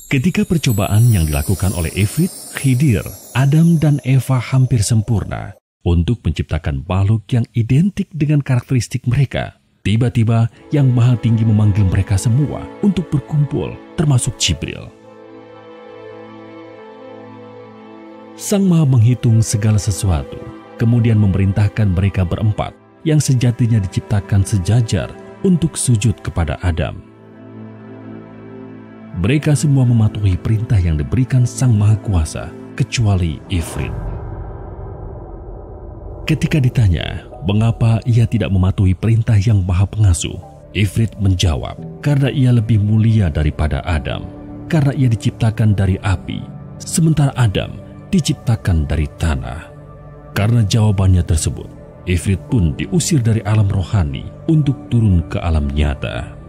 Ketika percobaan yang dilakukan oleh Ifrit, Khidir, Adam dan Eva hampir sempurna untuk menciptakan makhluk yang identik dengan karakteristik mereka, tiba-tiba Yang Maha Tinggi memanggil mereka semua untuk berkumpul, termasuk Jibril. Sang Maha menghitung segala sesuatu, kemudian memerintahkan mereka berempat yang sejatinya diciptakan sejajar untuk sujud kepada Adam. Mereka semua mematuhi perintah yang diberikan Sang Maha Kuasa, kecuali Ifrit. Ketika ditanya mengapa ia tidak mematuhi perintah Yang Maha Pengasuh, Ifrit menjawab, karena ia lebih mulia daripada Adam, karena ia diciptakan dari api, sementara Adam diciptakan dari tanah. Karena jawabannya tersebut, Ifrit pun diusir dari alam rohani untuk turun ke alam nyata.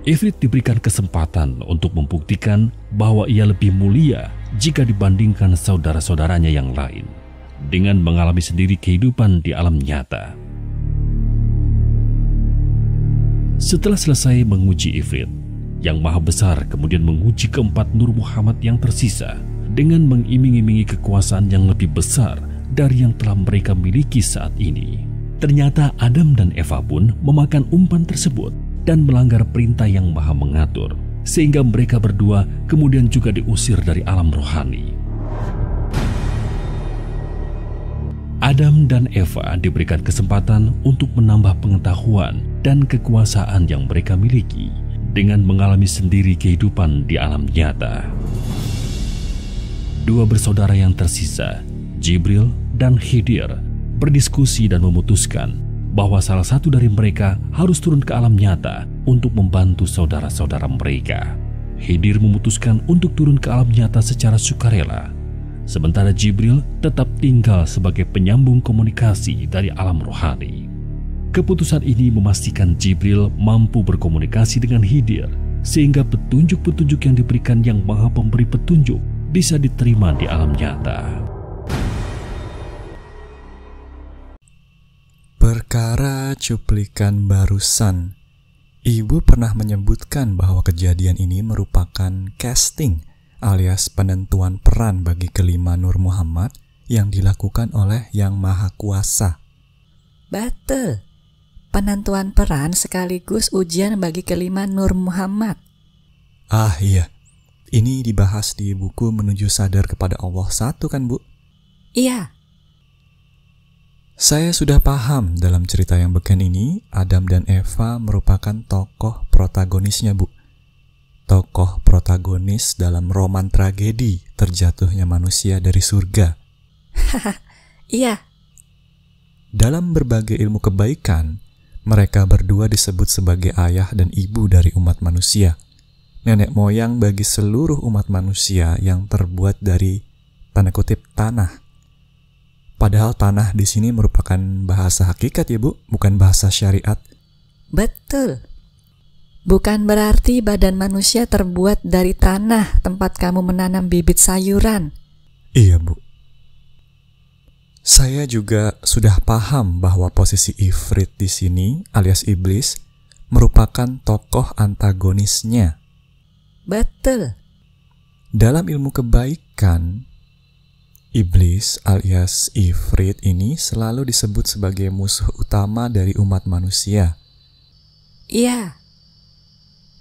Ifrit diberikan kesempatan untuk membuktikan bahwa ia lebih mulia jika dibandingkan saudara-saudaranya yang lain, dengan mengalami sendiri kehidupan di alam nyata. Setelah selesai menguji Ifrit, Yang Maha Besar kemudian menguji keempat Nur Muhammad yang tersisa dengan mengiming-imingi kekuasaan yang lebih besar dari yang telah mereka miliki saat ini. Ternyata Adam dan Eva pun memakan umpan tersebut dan melanggar perintah Yang Maha Mengatur, sehingga mereka berdua kemudian juga diusir dari alam rohani. Adam dan Eva diberikan kesempatan untuk menambah pengetahuan dan kekuasaan yang mereka miliki dengan mengalami sendiri kehidupan di alam nyata. Dua bersaudara yang tersisa, Jibril dan Khidir, berdiskusi dan memutuskan bahwa salah satu dari mereka harus turun ke alam nyata untuk membantu saudara-saudara mereka. Khidir memutuskan untuk turun ke alam nyata secara sukarela, sementara Jibril tetap tinggal sebagai penyambung komunikasi dari alam rohani. Keputusan ini memastikan Jibril mampu berkomunikasi dengan Khidir, sehingga petunjuk-petunjuk yang diberikan Yang Maha Pemberi Petunjuk bisa diterima di alam nyata. Perkara cuplikan barusan. Ibu pernah menyebutkan bahwa kejadian ini merupakan casting alias penentuan peran bagi kelima Nur Muhammad yang dilakukan oleh Yang Maha Kuasa. Betul. Penentuan peran sekaligus ujian bagi kelima Nur Muhammad. Ah iya, ini dibahas di buku Menuju Sadar Kepada Allah 1 kan Bu? Iya. Saya sudah paham dalam cerita yang beken ini, Adam dan Eva merupakan tokoh protagonisnya, Bu. Tokoh protagonis dalam roman tragedi terjatuhnya manusia dari surga. Iya. Dalam berbagai ilmu kebaikan, mereka berdua disebut sebagai ayah dan ibu dari umat manusia. Nenek moyang bagi seluruh umat manusia yang terbuat dari tanda kutip tanah. Padahal tanah di sini merupakan bahasa hakikat ya Bu, bukan bahasa syariat. Betul. Bukan berarti badan manusia terbuat dari tanah tempat kamu menanam bibit sayuran. Iya Bu. Saya juga sudah paham bahwa posisi Ifrit di sini alias iblis merupakan tokoh antagonisnya. Betul. Dalam ilmu kebaikan, Iblis alias Ifrit ini selalu disebut sebagai musuh utama dari umat manusia. Iya.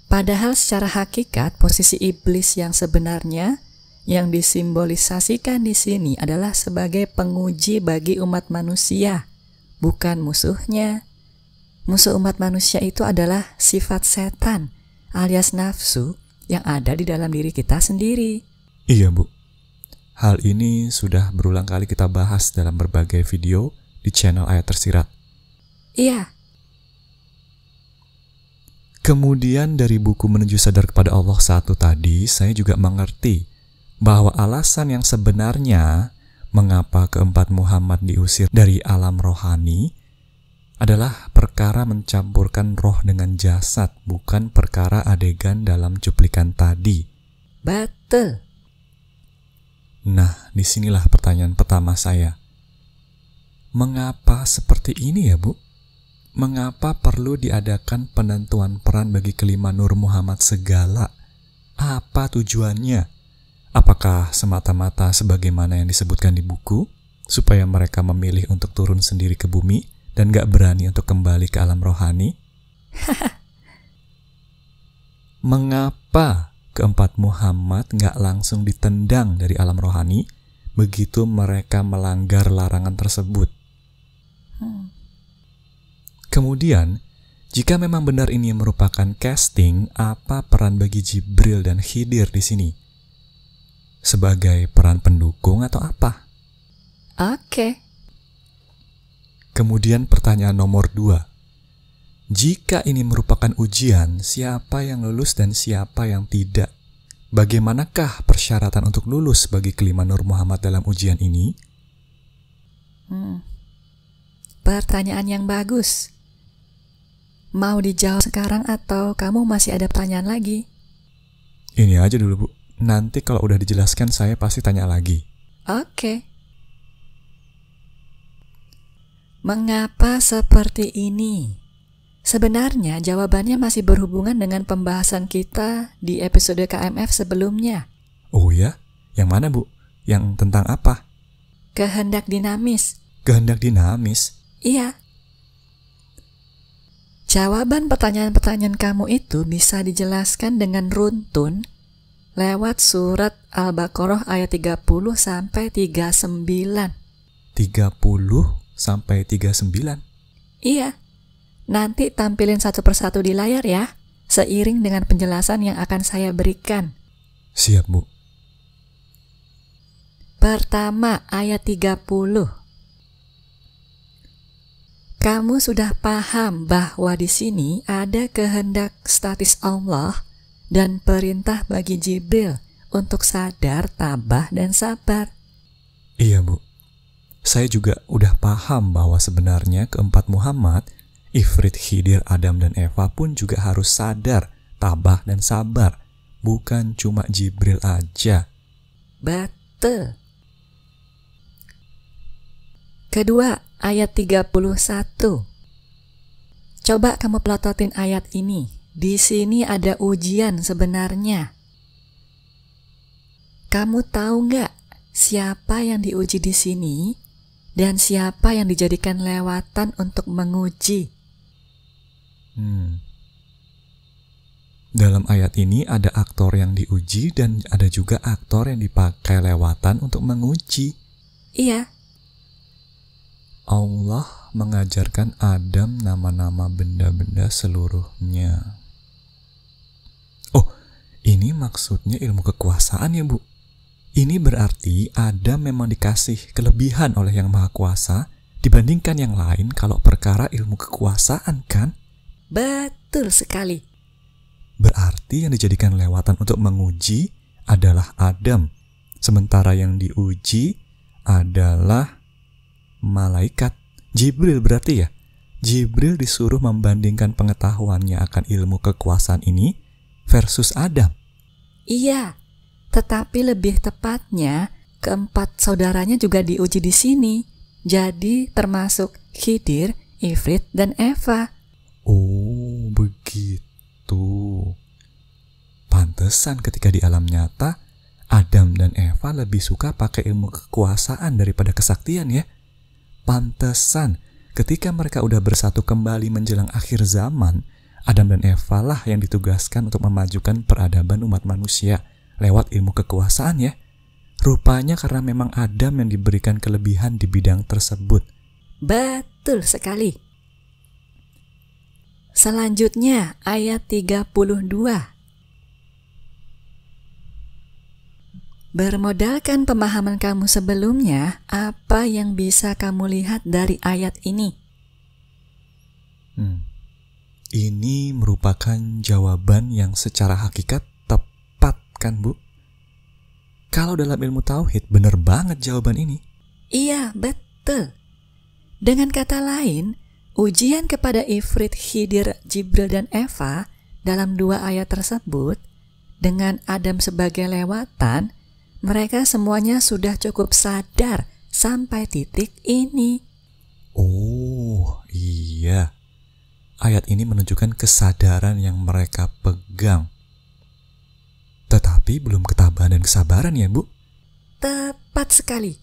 Padahal secara hakikat posisi iblis yang sebenarnya yang disimbolisasikan di sini adalah sebagai penguji bagi umat manusia, bukan musuhnya. Musuh umat manusia itu adalah sifat setan alias nafsu yang ada di dalam diri kita sendiri. Iya Bu. Hal ini sudah berulang kali kita bahas dalam berbagai video di channel Ayat Tersirat. Iya. Kemudian dari buku Menuju Sadar Kepada Allah 1 tadi, saya juga mengerti bahwa alasan yang sebenarnya mengapa keempat Muhammad diusir dari alam rohani adalah perkara mencampurkan roh dengan jasad, bukan perkara adegan dalam cuplikan tadi. Betul. Nah, disinilah pertanyaan pertama saya. Mengapa seperti ini ya Bu? mengapa perlu diadakan penentuan peran bagi kelima Nur Muhammad segala? Apa tujuannya? Apakah semata-mata sebagaimana yang disebutkan di buku, supaya mereka memilih untuk turun sendiri ke bumi dan gak berani untuk kembali ke alam rohani? Mengapa keempat Muhammad gak langsung ditendang dari alam rohani begitu mereka melanggar larangan tersebut? Kemudian, jika memang benar ini merupakan casting, apa peran bagi Jibril dan Khidir di sini? Sebagai peran pendukung atau apa? Oke. Kemudian pertanyaan nomor 2. Jika ini merupakan ujian, siapa yang lulus dan siapa yang tidak? Bagaimanakah persyaratan untuk lulus bagi kelima Nur Muhammad dalam ujian ini? Pertanyaan yang bagus. Mau dijawab sekarang atau kamu masih ada pertanyaan lagi? Ini aja dulu, Bu. Nanti kalau udah dijelaskan saya pasti tanya lagi. Oke. Mengapa seperti ini? Sebenarnya jawabannya masih berhubungan dengan pembahasan kita di episode KMF sebelumnya. Oh ya? Yang mana, Bu? Yang tentang apa? Kehendak dinamis. Kehendak dinamis? Iya. Jawaban pertanyaan-pertanyaan kamu itu bisa dijelaskan dengan runtun lewat surat Al-Baqarah ayat 30 sampai 39. 30 sampai 39? Iya. Nanti tampilin satu persatu di layar ya, seiring dengan penjelasan yang akan saya berikan. Siap, Bu. Pertama, ayat 30. Kamu sudah paham bahwa di sini ada kehendak statis Allah dan perintah bagi Jibril untuk sadar, tabah, dan sabar. Iya, Bu. Saya juga udah paham bahwa sebenarnya keempat Muhammad, Ifrit, Khidir, Adam, dan Eva pun juga harus sadar, tabah, dan sabar. Bukan cuma Jibril aja. Betul. Kedua, ayat 31. Coba kamu pelototin ayat ini. Di sini ada ujian sebenarnya. Kamu tahu nggak siapa yang diuji di sini dan siapa yang dijadikan lewatan untuk menguji? Dalam ayat ini ada aktor yang diuji dan ada juga aktor yang dipakai lewatan untuk menguji. Iya. Allah mengajarkan Adam nama-nama benda-benda seluruhnya. Oh, ini maksudnya ilmu kekuasaan ya, Bu? Ini berarti Adam memang dikasih kelebihan oleh Yang Maha Kuasa dibandingkan yang lain kalau perkara ilmu kekuasaan, kan? Betul sekali. Berarti yang dijadikan lewatan untuk menguji adalah Adam, sementara yang diuji adalah malaikat. Jibril berarti ya? Jibril disuruh membandingkan pengetahuannya akan ilmu kekuasaan ini versus Adam. Iya, tetapi lebih tepatnya keempat saudaranya juga diuji di sini. Jadi termasuk Khidir, Ifrit, dan Eva. Oh, begitu. Pantesan ketika di alam nyata, Adam dan Eva lebih suka pakai ilmu kekuasaan daripada kesaktian ya. Pantesan ketika mereka udah bersatu kembali menjelang akhir zaman, Adam dan Eva lah yang ditugaskan untuk memajukan peradaban umat manusia lewat ilmu kekuasaan ya. Rupanya karena memang Adam yang diberikan kelebihan di bidang tersebut. Betul sekali. Selanjutnya ayat 32. Bermodalkan pemahaman kamu sebelumnya, apa yang bisa kamu lihat dari ayat ini? Ini merupakan jawaban yang secara hakikat tepat kan, Bu? Kalau dalam ilmu tauhid bener banget jawaban ini. Iya, betul. Dengan kata lain, ujian kepada Ifrit, Khidir, Jibril, dan Eva dalam dua ayat tersebut dengan Adam sebagai lewatan, mereka semuanya sudah cukup sadar sampai titik ini. Oh, iya. ayat ini menunjukkan kesadaran yang mereka pegang. Tetapi belum ketabahan dan kesabaran ya, Bu? Tepat sekali.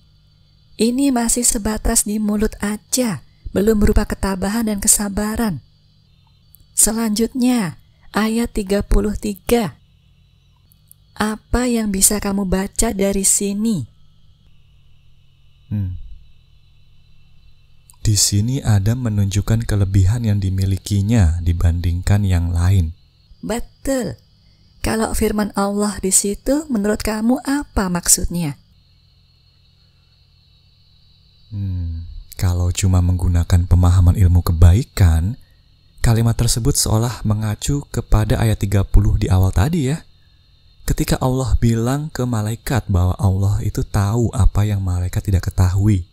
Ini masih sebatas di mulut aja, belum berupa ketabahan dan kesabaran. Selanjutnya, ayat 33. Apa yang bisa kamu baca dari sini? Di sini Adam menunjukkan kelebihan yang dimilikinya dibandingkan yang lain. Betul. Kalau firman Allah di situ, menurut kamu apa maksudnya? Kalau cuma menggunakan pemahaman ilmu kebaikan, kalimat tersebut seolah mengacu kepada ayat 30 di awal tadi ya. Ketika Allah bilang ke malaikat bahwa Allah itu tahu apa yang malaikat tidak ketahui.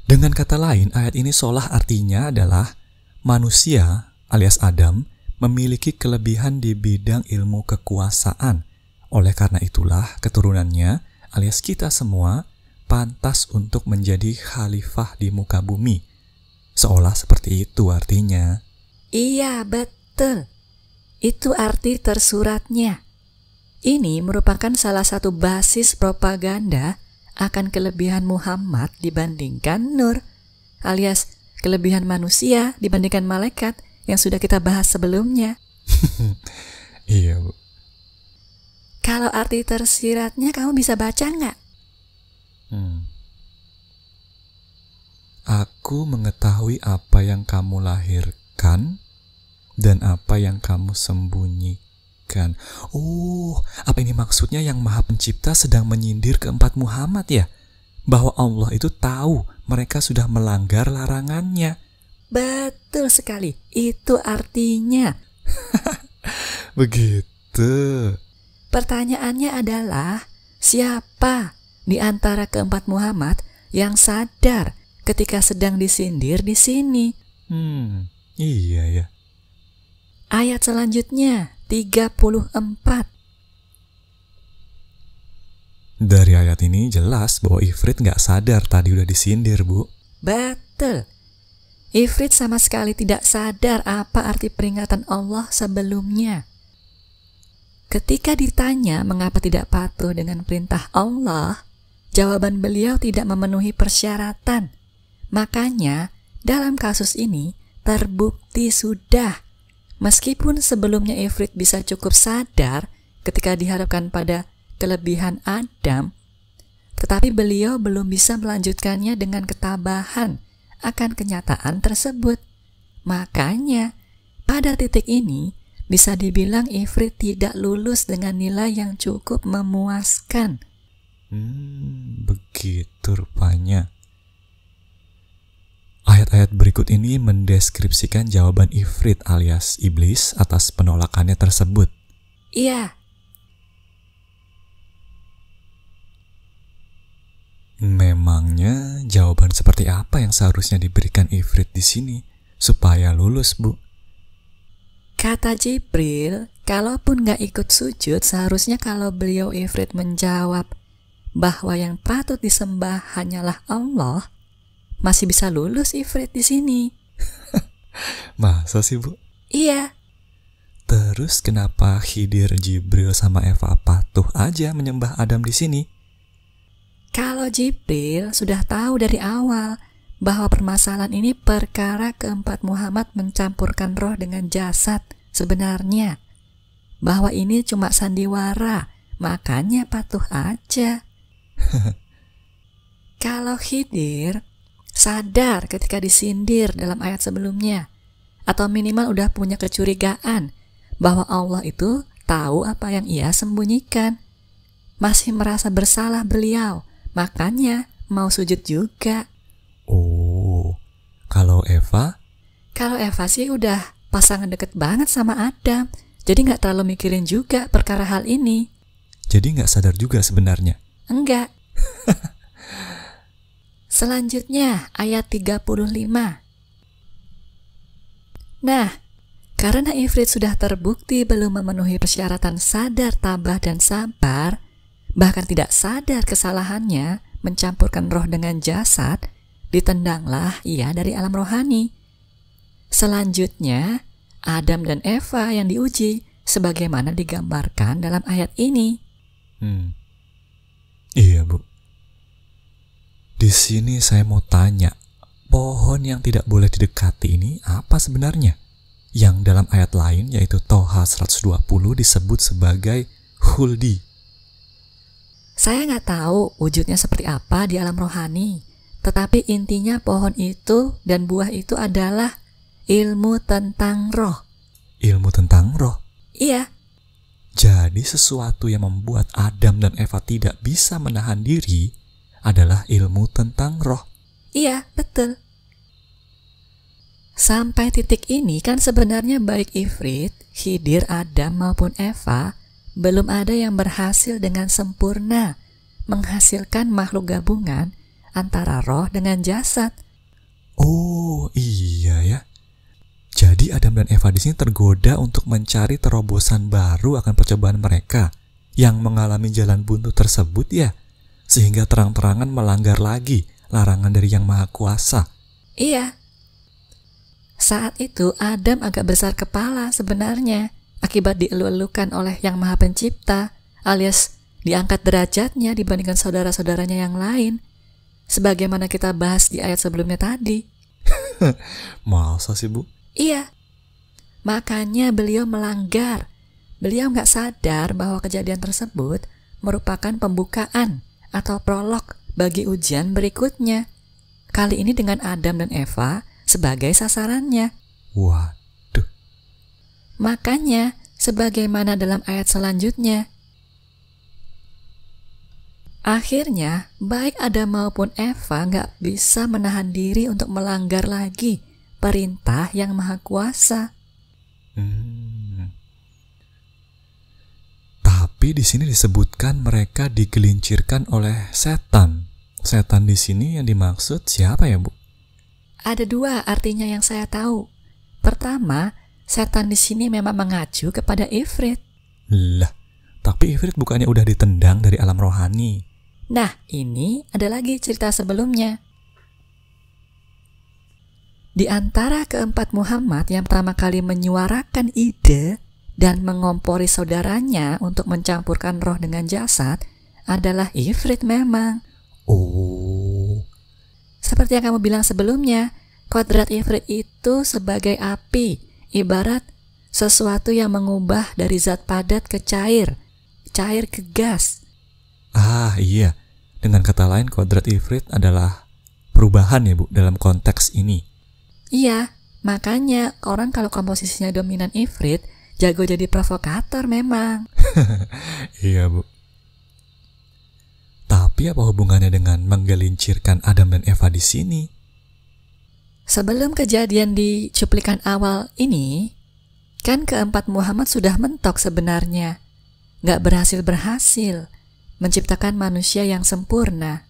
Dengan kata lain, ayat ini seolah artinya adalah manusia alias Adam memiliki kelebihan di bidang ilmu kekuasaan. Oleh karena itulah keturunannya alias kita semua pantas untuk menjadi khalifah di muka bumi. Seolah seperti itu artinya. Iya, betul. Itu arti tersuratnya. Ini merupakan salah satu basis propaganda akan kelebihan Muhammad dibandingkan Nur, alias kelebihan manusia dibandingkan malaikat yang sudah kita bahas sebelumnya. Iya, Bu. Kalau arti tersiratnya kamu bisa baca nggak? Aku mengetahui apa yang kamu lahirkan dan apa yang kamu sembunyikan. Oh, apa ini maksudnya yang Maha Pencipta sedang menyindir keempat Muhammad ya? Bahwa Allah itu tahu mereka sudah melanggar larangannya. Betul sekali, itu artinya. Begitu. Pertanyaannya adalah, siapa di antara keempat Muhammad yang sadar ketika sedang disindir di sini? Iya ya. Ayat selanjutnya, 34. Dari ayat ini jelas bahwa Ifrit gak sadar tadi udah disindir, Bu. Betul. Ifrit sama sekali tidak sadar apa arti peringatan Allah sebelumnya. Ketika ditanya mengapa tidak patuh dengan perintah Allah, jawaban beliau tidak memenuhi persyaratan. Makanya, dalam kasus ini terbukti sudah. Meskipun sebelumnya Ifrit bisa cukup sadar ketika dihadapkan pada kelebihan Adam, tetapi beliau belum bisa melanjutkannya dengan ketabahan akan kenyataan tersebut. Makanya, pada titik ini, bisa dibilang Ifrit tidak lulus dengan nilai yang cukup memuaskan. Begitu rupanya. Ayat-ayat berikut ini mendeskripsikan jawaban Ifrit alias iblis atas penolakannya tersebut. Iya. Memangnya jawaban seperti apa yang seharusnya diberikan Ifrit di sini supaya lulus, Bu? Kata Jibril, kalaupun gak ikut sujud, seharusnya kalau beliau Ifrit menjawab bahwa yang patut disembah hanyalah Allah, masih bisa lulus Ifrit di sini. Masa sih, Bu? Iya. Terus kenapa Khidir, Jibril, sama Eva patuh aja menyembah Adam di sini? Kalau Jibril sudah tahu dari awal bahwa permasalahan ini perkara keempat Muhammad mencampurkan roh dengan jasad sebenarnya, bahwa ini cuma sandiwara, makanya patuh aja. Kalau Khidir sadar ketika disindir dalam ayat sebelumnya, atau minimal udah punya kecurigaan bahwa Allah itu tahu apa yang ia sembunyikan, masih merasa bersalah beliau, makanya mau sujud juga. Oh, kalau Eva? Kalau Eva sih udah pasangan deket banget sama Adam, jadi gak terlalu mikirin juga perkara hal ini. Jadi gak sadar juga sebenarnya? Enggak. Selanjutnya ayat 35. Nah, karena Ifrit sudah terbukti belum memenuhi persyaratan sadar, tabah, dan sabar, bahkan tidak sadar kesalahannya mencampurkan roh dengan jasad, ditendanglah ia dari alam rohani. Selanjutnya, Adam dan Eva yang diuji sebagaimana digambarkan dalam ayat ini. Iya, Bu. Di sini saya mau tanya, pohon yang tidak boleh didekati ini apa sebenarnya? Yang dalam ayat lain yaitu Toha 120 disebut sebagai khuldi. Saya nggak tahu wujudnya seperti apa di alam rohani, tetapi intinya pohon itu dan buah itu adalah ilmu tentang roh. Ilmu tentang roh? Iya. Jadi sesuatu yang membuat Adam dan Eva tidak bisa menahan diri adalah ilmu tentang roh. Iya, betul. Sampai titik ini kan sebenarnya baik Ifrit, Khidir, Adam maupun Eva belum ada yang berhasil dengan sempurna menghasilkan makhluk gabungan antara roh dengan jasad. Oh iya ya. Jadi Adam dan Eva di sini tergoda untuk mencari terobosan baru akan percobaan mereka yang mengalami jalan buntu tersebut ya, sehingga terang-terangan melanggar lagi larangan dari Yang Maha Kuasa. Iya. Saat itu Adam agak besar kepala sebenarnya akibat dielu-elukan oleh Yang Maha Pencipta, alias diangkat derajatnya dibandingkan saudara-saudaranya yang lain, sebagaimana kita bahas di ayat sebelumnya tadi. Masa sih, Bu? Iya. Makanya beliau melanggar. Beliau nggak sadar bahwa kejadian tersebut merupakan pembukaan atau prolog bagi ujian berikutnya. Kali ini dengan Adam dan Eva sebagai sasarannya. Waduh. Makanya, sebagaimana dalam ayat selanjutnya, akhirnya baik Adam maupun Eva nggak bisa menahan diri untuk melanggar lagi perintah Yang Maha Kuasa. Tapi di sini disebutkan mereka digelincirkan oleh setan. Setan di sini yang dimaksud siapa ya, Bu? Ada dua artinya yang saya tahu. Pertama, setan di sini memang mengacu kepada Ifrit. Lah, tapi Ifrit bukannya udah ditendang dari alam rohani? Nah, ini ada lagi cerita sebelumnya. Di antara keempat Muhammad yang pertama kali menyuarakan ide dan mengompori saudaranya untuk mencampurkan roh dengan jasad adalah Ifrit memang. Oh. Seperti yang kamu bilang sebelumnya, kodrat Ifrit itu sebagai api, ibarat sesuatu yang mengubah dari zat padat ke cair, cair ke gas. Ah iya, dengan kata lain kodrat Ifrit adalah perubahan ya, Bu, dalam konteks ini. Iya, makanya orang kalau komposisinya dominan Ifrit, jago jadi provokator memang. Iya, Bu. Tapi apa hubungannya dengan menggelincirkan Adam dan Eva di sini? Sebelum kejadian di cuplikan awal ini, kan keempat Muhammad sudah mentok sebenarnya. Nggak berhasil menciptakan manusia yang sempurna.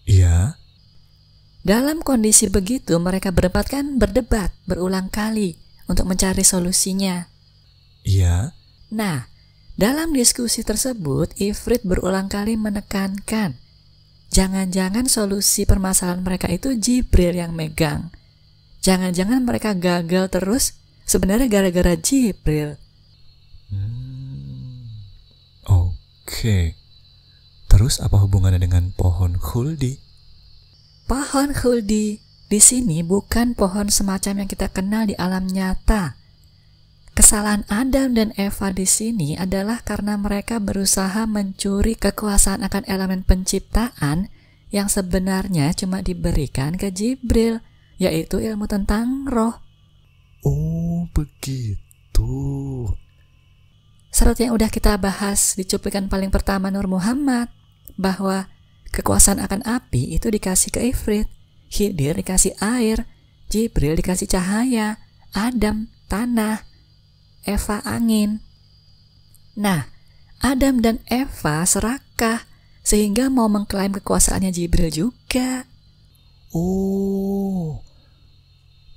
Iya. Dalam kondisi begitu, mereka berempat kan berdebat berulang kali untuk mencari solusinya. Iya. Nah, dalam diskusi tersebut, Ifrit berulang kali menekankan, jangan-jangan solusi permasalahan mereka itu Jibril yang megang. Jangan-jangan mereka gagal terus sebenarnya gara-gara Jibril. Oke. Terus apa hubungannya dengan pohon khuldi? Pohon khuldi di sini bukan pohon semacam yang kita kenal di alam nyata. Kesalahan Adam dan Eva di sini adalah karena mereka berusaha mencuri kekuasaan akan elemen penciptaan yang sebenarnya cuma diberikan ke Jibril, yaitu ilmu tentang roh. Oh, begitu. Seperti yang udah kita bahas di cuplikan paling pertama Nur Muhammad, bahwa kekuasaan akan api itu dikasih ke Ifrit, Khidir dikasih air, Jibril dikasih cahaya, Adam tanah, Eva angin. Nah, Adam dan Eva serakah sehingga mau mengklaim kekuasaannya Jibril juga. Oh,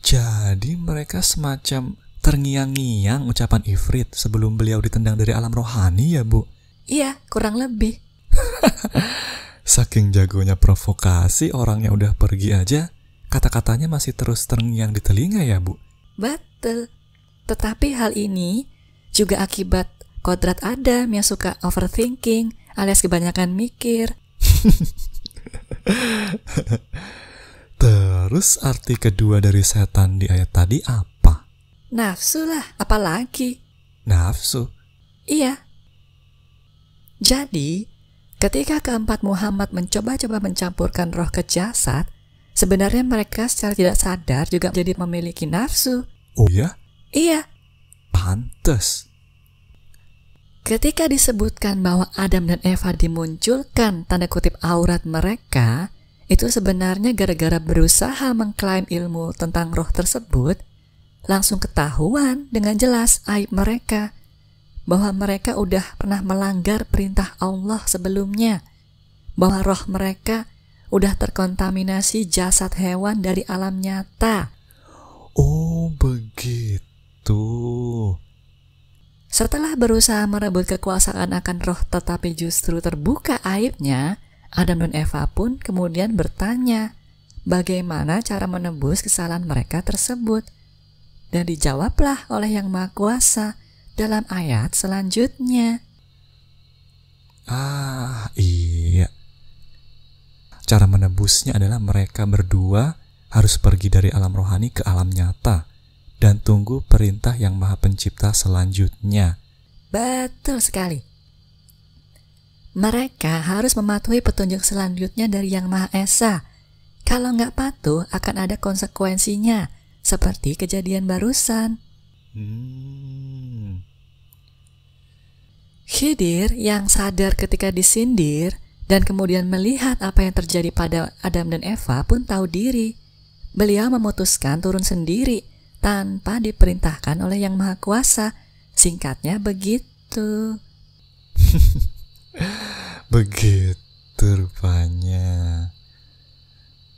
jadi mereka semacam terngiang-ngiang ucapan Ifrit sebelum beliau ditendang dari alam rohani ya, Bu? Iya, kurang lebih. Saking jagonya provokasi, orangnya udah pergi aja, kata-katanya masih terus terngiang di telinga ya, Bu? Betul. Tetapi hal ini juga akibat kodrat Adam yang suka overthinking alias kebanyakan mikir. Terus arti kedua dari setan di ayat tadi apa? Nafsu lah, apalagi? Nafsu? Iya. Jadi, ketika keempat Muhammad mencoba-coba mencampurkan roh ke jasad, sebenarnya mereka secara tidak sadar juga jadi memiliki nafsu. Oh ya? Iya. Pantes. Ketika disebutkan bahwa Adam dan Eva dimunculkan tanda kutip aurat mereka, itu sebenarnya gara-gara berusaha mengklaim ilmu tentang roh tersebut, langsung ketahuan dengan jelas aib mereka, bahwa mereka udah pernah melanggar perintah Allah sebelumnya, bahwa roh mereka udah terkontaminasi jasad hewan dari alam nyata. Oh begitu. Setelah berusaha merebut kekuasaan akan roh tetapi justru terbuka aibnya, Adam dan Eva pun kemudian bertanya bagaimana cara menebus kesalahan mereka tersebut. Dan dijawablah oleh Yang Maha Kuasa dalam ayat selanjutnya. Ah iya. Cara menebusnya adalah mereka berdua harus pergi dari alam rohani ke alam nyata dan tunggu perintah Yang Maha Pencipta selanjutnya. Betul sekali. Mereka harus mematuhi petunjuk selanjutnya dari Yang Maha Esa. Kalau nggak patuh akan ada konsekuensinya, seperti kejadian barusan. Khidir yang sadar ketika disindir dan kemudian melihat apa yang terjadi pada Adam dan Eva pun tahu diri. Beliau memutuskan turun sendiri tanpa diperintahkan oleh Yang Maha Kuasa. Singkatnya begitu. Begitu rupanya.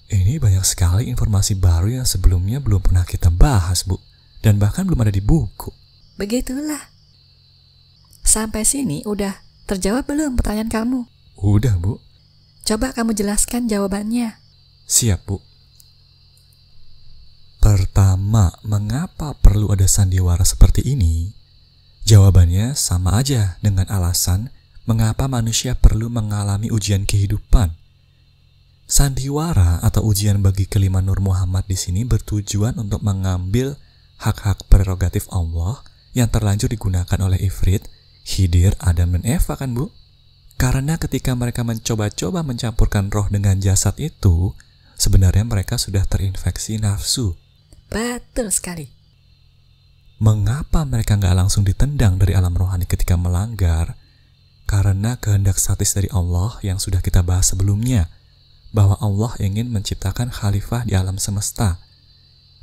Ini banyak sekali informasi baru yang sebelumnya belum pernah kita bahas, Bu. Dan bahkan belum ada di buku. Begitulah. Sampai sini udah terjawab belum pertanyaan kamu? Udah, Bu. Coba kamu jelaskan jawabannya. Siap, Bu. Pertama, mengapa perlu ada sandiwara seperti ini? Jawabannya sama aja dengan alasan mengapa manusia perlu mengalami ujian kehidupan. Sandiwara atau ujian bagi kelima Nur Muhammad di sini bertujuan untuk mengambil hak-hak prerogatif Allah yang terlanjur digunakan oleh Ifrit, Khidir, Adam dan Eva kan, Bu? Karena ketika mereka mencoba-coba mencampurkan roh dengan jasad itu, sebenarnya mereka sudah terinfeksi nafsu. Betul sekali. Mengapa mereka nggak langsung ditendang dari alam rohani ketika melanggar? Karena kehendak statis dari Allah yang sudah kita bahas sebelumnya, bahwa Allah ingin menciptakan khalifah di alam semesta.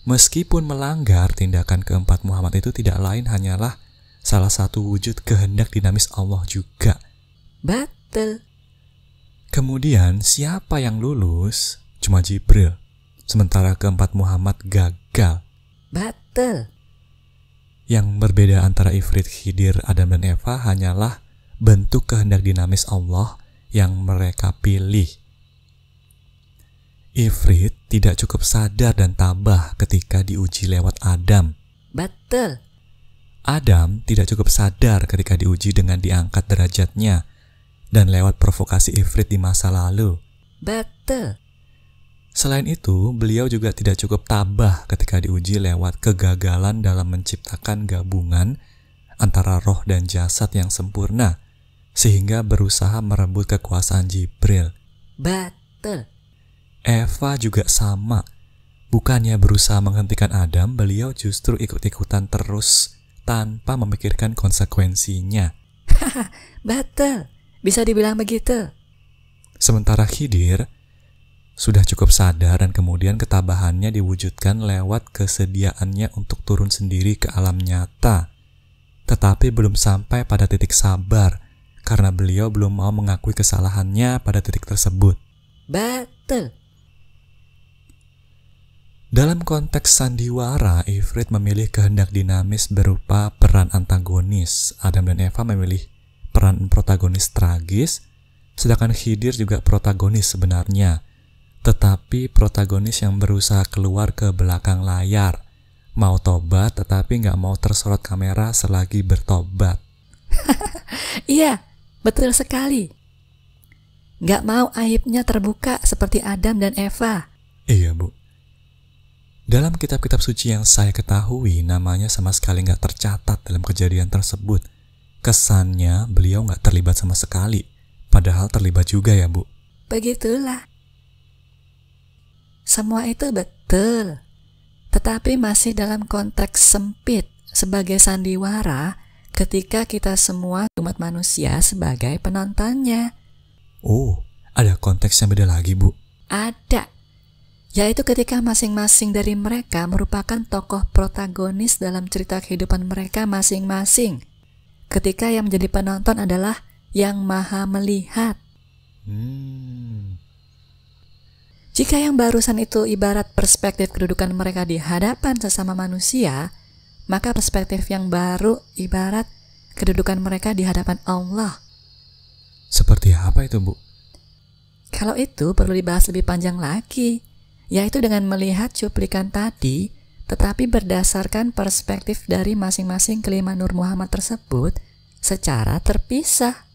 Meskipun melanggar, tindakan keempat Muhammad itu tidak lain hanyalah salah satu wujud kehendak dinamis Allah juga. Betul. Kemudian siapa yang lulus? Cuma Jibril. Sementara keempat Muhammad gagal. Betul. Yang berbeda antara Ifrit, Khidir, Adam dan Eva hanyalah bentuk kehendak dinamis Allah yang mereka pilih. Ifrit tidak cukup sadar dan tabah ketika diuji lewat Adam. Betul. Adam tidak cukup sadar ketika diuji dengan diangkat derajatnya dan lewat provokasi Ifrit di masa lalu. Betul. Selain itu, beliau juga tidak cukup tabah ketika diuji lewat kegagalan dalam menciptakan gabungan antara roh dan jasad yang sempurna, sehingga berusaha merebut kekuasaan Jibril. Betul. Eva juga sama. Bukannya berusaha menghentikan Adam, beliau justru ikut-ikutan terus tanpa memikirkan konsekuensinya. Betul. Bisa dibilang begitu. Sementara Khidir sudah cukup sadar dan kemudian ketabahannya diwujudkan lewat kesediaannya untuk turun sendiri ke alam nyata. Tetapi belum sampai pada titik sabar karena beliau belum mau mengakui kesalahannya pada titik tersebut. Betul. Dalam konteks sandiwara, Ifrit memilih kehendak dinamis berupa peran antagonis. Adam dan Eva memilih peran protagonis tragis, sedangkan Khidir juga protagonis sebenarnya. Tetapi protagonis yang berusaha keluar ke belakang layar, Mau tobat tetapi nggak mau tersorot kamera selagi bertobat. Iya, betul sekali. Nggak mau aibnya terbuka seperti Adam dan Eva. Iya, Bu. Dalam kitab-kitab suci yang saya ketahui, namanya sama sekali nggak tercatat dalam kejadian tersebut. Kesannya beliau nggak terlibat sama sekali, padahal terlibat juga ya, Bu. Begitulah. Semua itu betul, tetapi masih dalam konteks sempit sebagai sandiwara ketika kita semua umat manusia sebagai penontonnya. Oh, ada konteks yang beda lagi, Bu. Ada, yaitu ketika masing-masing dari mereka merupakan tokoh protagonis dalam cerita kehidupan mereka masing-masing. Ketika yang menjadi penonton adalah yang maha melihat. Jika yang barusan itu ibarat perspektif kedudukan mereka di hadapan sesama manusia, maka perspektif yang baru ibarat kedudukan mereka di hadapan Allah. Seperti apa itu, Bu? Kalau itu perlu dibahas lebih panjang lagi, yaitu dengan melihat cuplikan tadi, tetapi berdasarkan perspektif dari masing-masing kelima Nur Muhammad tersebut secara terpisah.